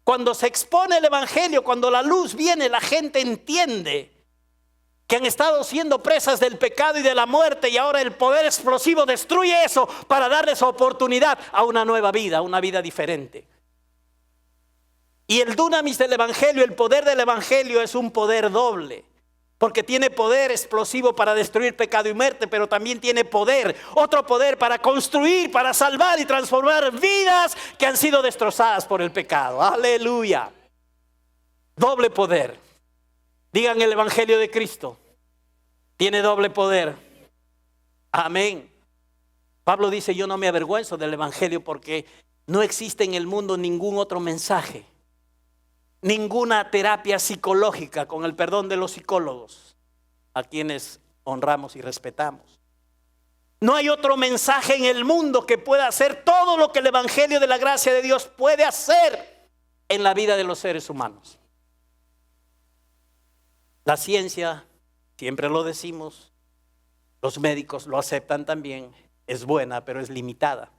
[SPEAKER 1] Cuando se expone el evangelio, cuando la luz viene, la gente entiende que han estado siendo presas del pecado y de la muerte, y ahora el poder explosivo destruye eso para darles oportunidad a una nueva vida, a una vida diferente. Y el dunamis del evangelio, el poder del evangelio, es un poder doble, porque tiene poder explosivo para destruir pecado y muerte, pero también tiene poder, otro poder para construir, para salvar y transformar vidas que han sido destrozadas por el pecado. Aleluya. Doble poder. Digan, el evangelio de Cristo tiene doble poder. Amén. Pablo dice, yo no me avergüenzo del evangelio porque no existe en el mundo ningún otro mensaje, ninguna terapia psicológica, con el perdón de los psicólogos, a quienes honramos y respetamos. No hay otro mensaje en el mundo que pueda hacer todo lo que el evangelio de la gracia de Dios puede hacer en la vida de los seres humanos. La ciencia, siempre lo decimos, los médicos lo aceptan también, es buena, pero es limitada.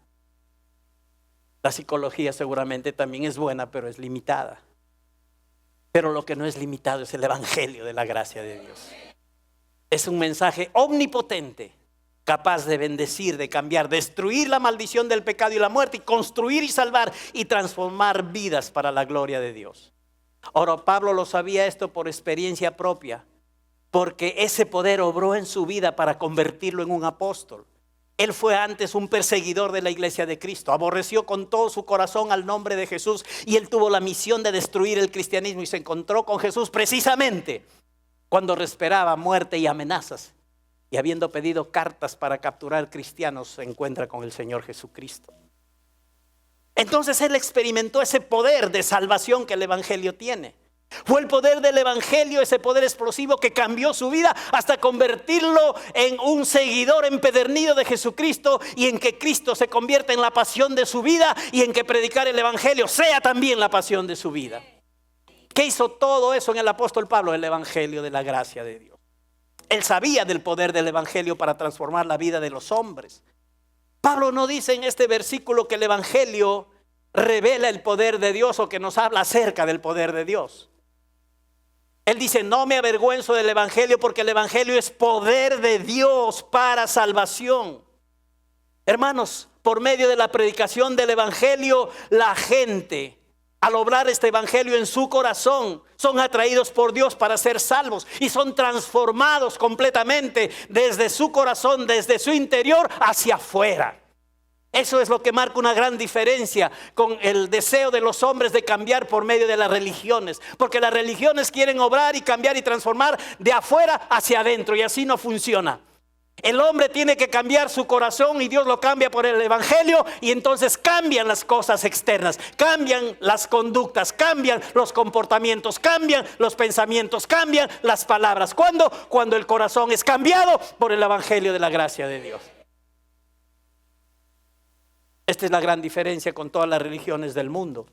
[SPEAKER 1] La psicología seguramente también es buena, pero es limitada. Pero lo que no es limitado es el evangelio de la gracia de Dios. Es un mensaje omnipotente, capaz de bendecir, de cambiar, destruir la maldición del pecado y la muerte, y construir y salvar y transformar vidas para la gloria de Dios. Ahora, Pablo lo sabía esto por experiencia propia, porque ese poder obró en su vida para convertirlo en un apóstol. Él fue antes un perseguidor de la iglesia de Cristo, aborreció con todo su corazón al nombre de Jesús, y él tuvo la misión de destruir el cristianismo, y se encontró con Jesús precisamente cuando respiraba muerte y amenazas, y habiendo pedido cartas para capturar cristianos, se encuentra con el Señor Jesucristo. Entonces él experimentó ese poder de salvación que el evangelio tiene. Fue el poder del evangelio, ese poder explosivo que cambió su vida hasta convertirlo en un seguidor empedernido de Jesucristo, y en que Cristo se convierta en la pasión de su vida, y en que predicar el evangelio sea también la pasión de su vida. ¿Qué hizo todo eso en el apóstol Pablo? El evangelio de la gracia de Dios. Él sabía del poder del evangelio para transformar la vida de los hombres. Pablo no dice en este versículo que el evangelio revela el poder de Dios, o que nos habla acerca del poder de Dios. Él dice, no me avergüenzo del evangelio, porque el evangelio es poder de Dios para salvación. Hermanos, por medio de la predicación del evangelio, la gente, al obrar este evangelio en su corazón, son atraídos por Dios para ser salvos, y son transformados completamente desde su corazón, desde su interior hacia afuera. Eso es lo que marca una gran diferencia con el deseo de los hombres de cambiar por medio de las religiones, porque las religiones quieren obrar y cambiar y transformar de afuera hacia adentro, y así no funciona. El hombre tiene que cambiar su corazón, y Dios lo cambia por el evangelio, y entonces cambian las cosas externas, cambian las conductas, cambian los comportamientos, cambian los pensamientos, cambian las palabras. ¿Cuándo? Cuando el corazón es cambiado por el evangelio de la gracia de Dios. Esta es la gran diferencia con todas las religiones del mundo.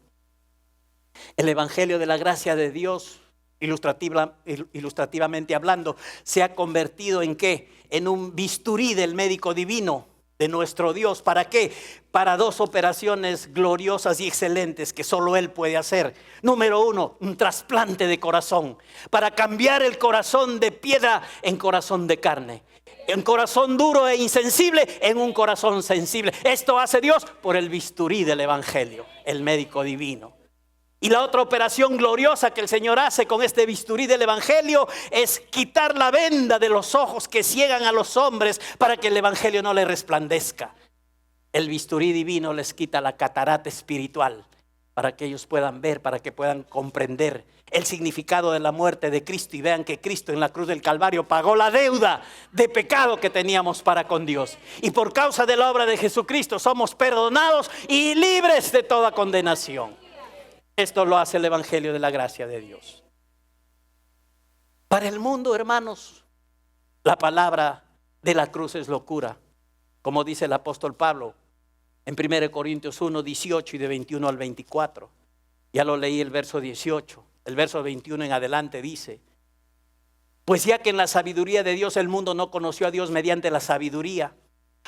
[SPEAKER 1] El evangelio de la gracia de Dios, ilustrativamente hablando, se ha convertido ¿en qué? En un bisturí del médico divino de nuestro Dios. ¿Para qué? Para dos operaciones gloriosas y excelentes que solo Él puede hacer. Número uno, un trasplante de corazón, para cambiar el corazón de piedra en corazón de carne. Un corazón duro e insensible en un corazón sensible. Esto hace Dios por el bisturí del evangelio, el médico divino. Y la otra operación gloriosa que el Señor hace con este bisturí del evangelio es quitar la venda de los ojos que ciegan a los hombres, para que el evangelio no les resplandezca. el bisturí divino les quita la catarata espiritual para que ellos puedan ver, para que puedan comprender el significado de la muerte de Cristo y vean que Cristo en la cruz del Calvario pagó la deuda de pecado que teníamos para con Dios. Y por causa de la obra de Jesucristo somos perdonados y libres de toda condenación. Esto lo hace el Evangelio de la gracia de Dios. Para el mundo, hermanos, la palabra de la cruz es locura, como dice el apóstol Pablo en 1 Corintios 1, 18 y de 21 al 24. Ya lo leí el verso 18. El verso 21 en adelante dice: pues ya que en la sabiduría de Dios el mundo no conoció a Dios mediante la sabiduría,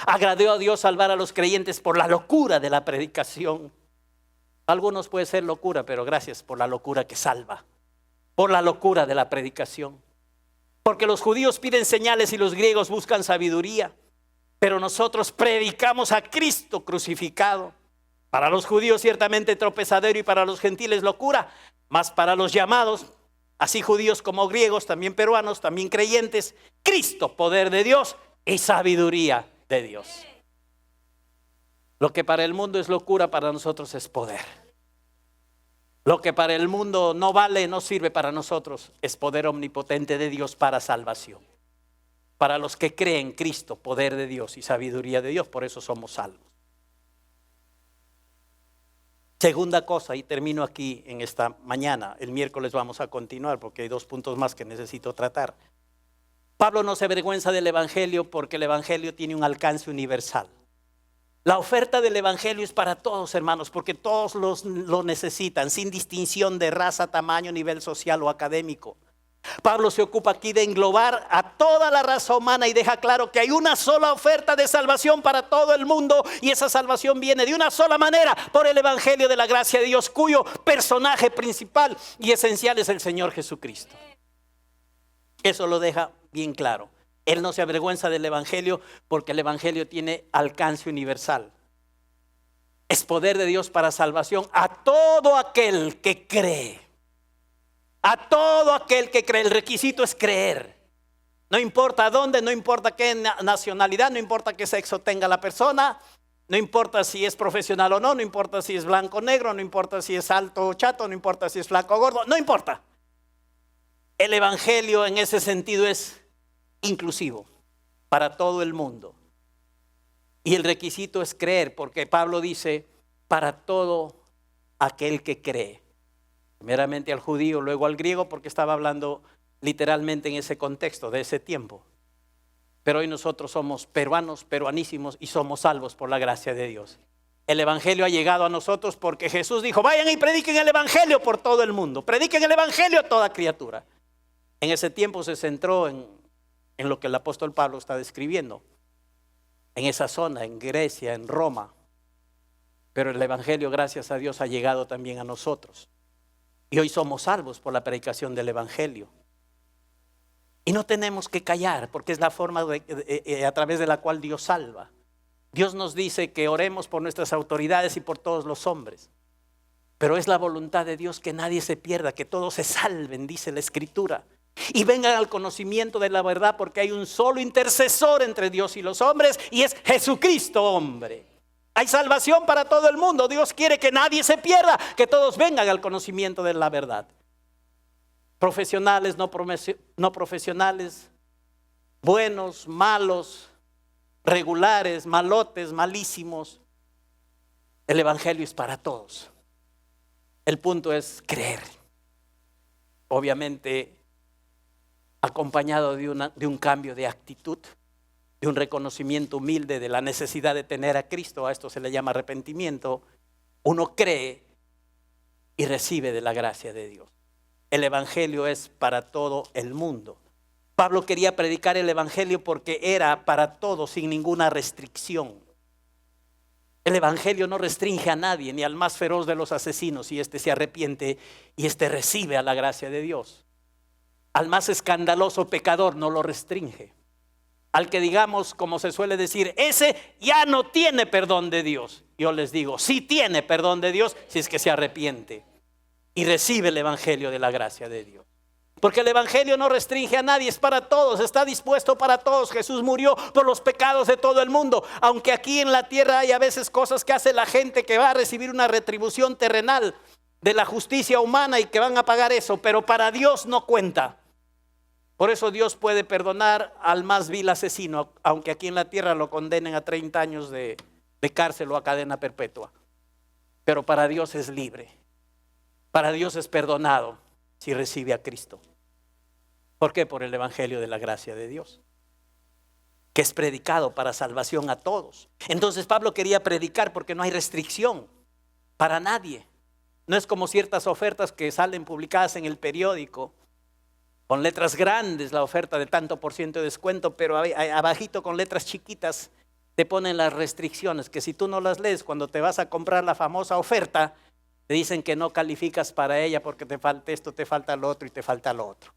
[SPEAKER 1] agradó a Dios salvar a los creyentes por la locura de la predicación. Algunos puede ser locura, pero gracias por la locura que salva, por la locura de la predicación. Porque los judíos piden señales y los griegos buscan sabiduría, pero nosotros predicamos a Cristo crucificado. Para los judíos ciertamente tropezadero y para los gentiles locura, mas para los llamados, así judíos como griegos, también peruanos, también creyentes, Cristo, poder de Dios y sabiduría de Dios. Lo que para el mundo es locura, para nosotros es poder. Lo que para el mundo no vale, no sirve, para nosotros es poder omnipotente de Dios para salvación. Para los que creen Cristo, poder de Dios y sabiduría de Dios, por eso somos salvos. Segunda cosa, y termino aquí en esta mañana. El miércoles vamos a continuar porque hay 2 puntos más que necesito tratar. Pablo no se avergüenza del Evangelio porque el Evangelio tiene un alcance universal. La oferta del Evangelio es para todos, hermanos, porque todos lo necesitan, sin distinción de raza, tamaño, nivel social o académico. Pablo se ocupa aquí de englobar a toda la raza humana y deja claro que hay una sola oferta de salvación para todo el mundo, y esa salvación viene de una sola manera, por el Evangelio de la gracia de Dios, cuyo personaje principal y esencial es el Señor Jesucristo. Eso lo deja bien claro. Él no se avergüenza del Evangelio porque el Evangelio tiene alcance universal. Es poder de Dios para salvación a todo aquel que cree. A todo aquel que cree. El requisito es creer. No importa dónde, no importa qué nacionalidad, no importa qué sexo tenga la persona, no importa si es profesional o no, no importa si es blanco o negro, no importa si es alto o chato, no importa si es flaco o gordo, no importa. El Evangelio en ese sentido es inclusivo para todo el mundo. Y el requisito es creer, porque Pablo dice para todo aquel que cree. Primeramente al judío, luego al griego, porque estaba hablando literalmente en ese contexto de ese tiempo. Pero hoy nosotros somos peruanos, peruanísimos, y somos salvos por la gracia de Dios. El Evangelio ha llegado a nosotros porque Jesús dijo: vayan y prediquen el Evangelio por todo el mundo. Prediquen el Evangelio a toda criatura. En ese tiempo se centró en lo que el apóstol Pablo está describiendo. En esa zona, en Grecia, en Roma. Pero el Evangelio, gracias a Dios, ha llegado también a nosotros. Y hoy somos salvos por la predicación del Evangelio. Y no tenemos que callar, porque es la forma a través de la cual Dios salva. Dios nos dice que oremos por nuestras autoridades y por todos los hombres. Pero es la voluntad de Dios que nadie se pierda, que todos se salven, dice la Escritura. Y vengan al conocimiento de la verdad, porque hay un solo intercesor entre Dios y los hombres, y es Jesucristo, hombre. Hay salvación para todo el mundo. Dios quiere que nadie se pierda, que todos vengan al conocimiento de la verdad. Profesionales, no profesionales, buenos, malos, regulares, malotes, malísimos. El Evangelio es para todos. El punto es creer. Obviamente acompañado de un cambio de actitud, de un reconocimiento humilde de la necesidad de tener a Cristo. A esto se le llama arrepentimiento. Uno cree y recibe de la gracia de Dios. El Evangelio es para todo el mundo. Pablo quería predicar el Evangelio porque era para todos, sin ninguna restricción. El Evangelio no restringe a nadie, ni al más feroz de los asesinos, si éste se arrepiente y éste recibe a la gracia de Dios. Al más escandaloso pecador no lo restringe. Al que digamos, como se suele decir, ese ya no tiene perdón de Dios. Yo les digo, sí tiene perdón de Dios si es que se arrepiente y recibe el Evangelio de la gracia de Dios. Porque el evangelio no restringe a nadie, es para todos, está dispuesto para todos. Jesús murió por los pecados de todo el mundo. Aunque aquí en la tierra hay a veces cosas que hace la gente que va a recibir una retribución terrenal de la justicia humana y que van a pagar eso, pero para Dios no cuenta. Por eso Dios puede perdonar al más vil asesino, aunque aquí en la tierra lo condenen a 30 años de cárcel o a cadena perpetua. Pero para Dios es libre. Para Dios es perdonado si recibe a Cristo. ¿Por qué? Por el evangelio de la gracia de Dios, que es predicado para salvación a todos. Entonces Pablo quería predicar porque no hay restricción para nadie. No es como ciertas ofertas que salen publicadas en el periódico, con letras grandes la oferta de tanto por ciento de descuento, pero abajito con letras chiquitas te ponen las restricciones, que si tú no las lees cuando te vas a comprar la famosa oferta, te dicen que no calificas para ella porque te falta esto, te falta lo otro y te falta lo otro.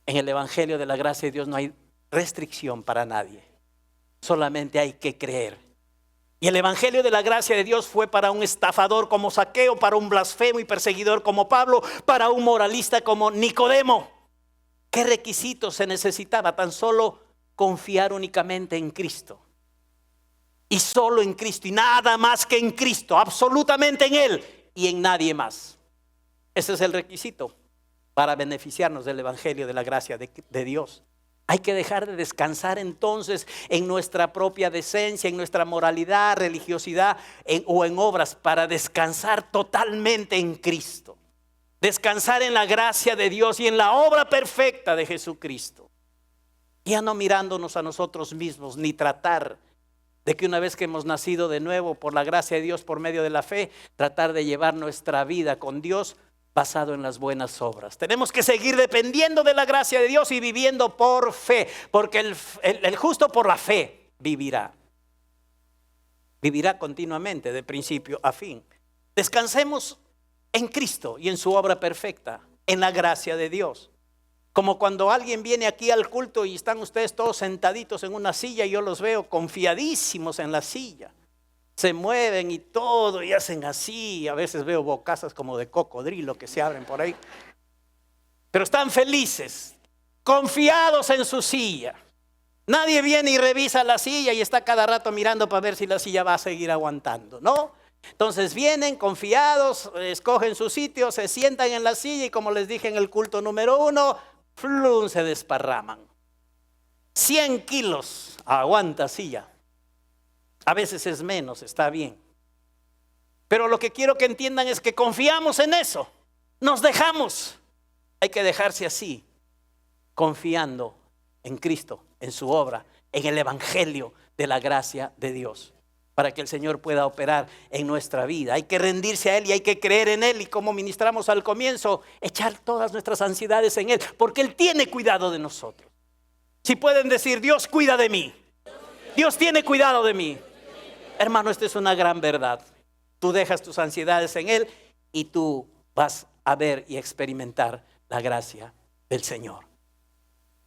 [SPEAKER 1] En el evangelio de la gracia de Dios no hay restricción para nadie, solamente hay que creer. Y el evangelio de la gracia de Dios fue para un estafador como Zaqueo, para un blasfemo y perseguidor como Pablo, para un moralista como Nicodemo. ¿Qué requisitos se necesitaba? Tan solo confiar únicamente en Cristo. Y solo en Cristo y nada más que en Cristo, absolutamente en Él y en nadie más. Ese es el requisito para beneficiarnos del evangelio de la gracia de Dios. Hay que dejar de descansar entonces en nuestra propia decencia, en nuestra moralidad, religiosidad o en obras, para descansar totalmente en Cristo. Descansar en la gracia de Dios y en la obra perfecta de Jesucristo. Ya no mirándonos a nosotros mismos, ni tratar de que una vez que hemos nacido de nuevo por la gracia de Dios por medio de la fe, tratar de llevar nuestra vida con Dios basado en las buenas obras. Tenemos que seguir dependiendo de la gracia de Dios y viviendo por fe, porque el justo por la fe vivirá. Vivirá continuamente de principio a fin. Descansemos en Cristo y en su obra perfecta, en la gracia de Dios. Como cuando alguien viene aquí al culto y están ustedes todos sentaditos en una silla y yo los veo confiadísimos en la silla. Se mueven y todo y hacen así. A veces veo bocazas como de cocodrilo que se abren por ahí. Pero están felices, confiados en su silla. Nadie viene y revisa la silla y está cada rato mirando para ver si la silla va a seguir aguantando, ¿no? Entonces vienen confiados, escogen su sitio, se sientan en la silla y como les dije en el culto número 1, ¡flum!, se desparraman. 100 kilos aguanta silla. A veces es menos, está bien. Pero lo que quiero que entiendan es que confiamos en eso. Nos dejamos. Hay que dejarse así, confiando en Cristo, en su obra, en el evangelio de la gracia de Dios, para que el Señor pueda operar en nuestra vida. Hay que rendirse a Él y hay que creer en Él. Y como ministramos al comienzo, echar todas nuestras ansiedades en Él, porque Él tiene cuidado de nosotros. Si pueden decir, Dios cuida de mí. Dios tiene cuidado de mí. Hermano, esta es una gran verdad. Tú dejas tus ansiedades en Él y tú vas a ver y experimentar la gracia del Señor.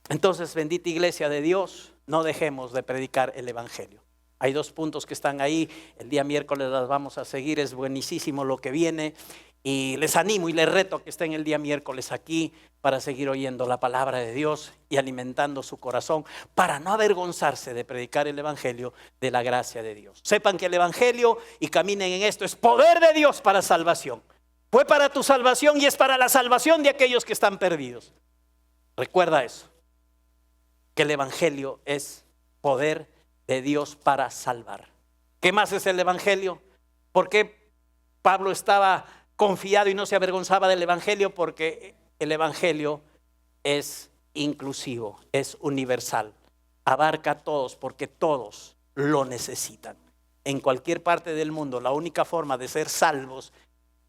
[SPEAKER 1] Entonces, bendita iglesia de Dios, no dejemos de predicar el evangelio. Hay 2 puntos que están ahí. El día miércoles las vamos a seguir. Es buenísimo lo que viene. Y les animo y les reto que estén el día miércoles aquí para seguir oyendo la palabra de Dios y alimentando su corazón para no avergonzarse de predicar el evangelio de la gracia de Dios. Sepan que el evangelio, y caminen en esto, es poder de Dios para salvación. Fue para tu salvación y es para la salvación de aquellos que están perdidos. Recuerda eso, que el evangelio es poder de Dios para salvar. ¿Qué más es el evangelio? ¿Por qué Pablo estaba confiado y no se avergonzaba del evangelio? Porque el evangelio es inclusivo, es universal, abarca a todos porque todos lo necesitan. En cualquier parte del mundo, la única forma de ser salvos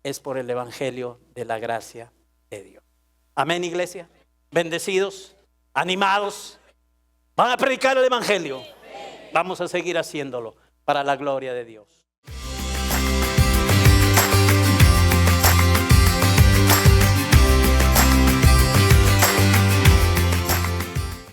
[SPEAKER 1] es por el evangelio de la gracia de Dios. Amén, iglesia. Bendecidos, animados, van a predicar el evangelio. Vamos a seguir haciéndolo para la gloria de Dios.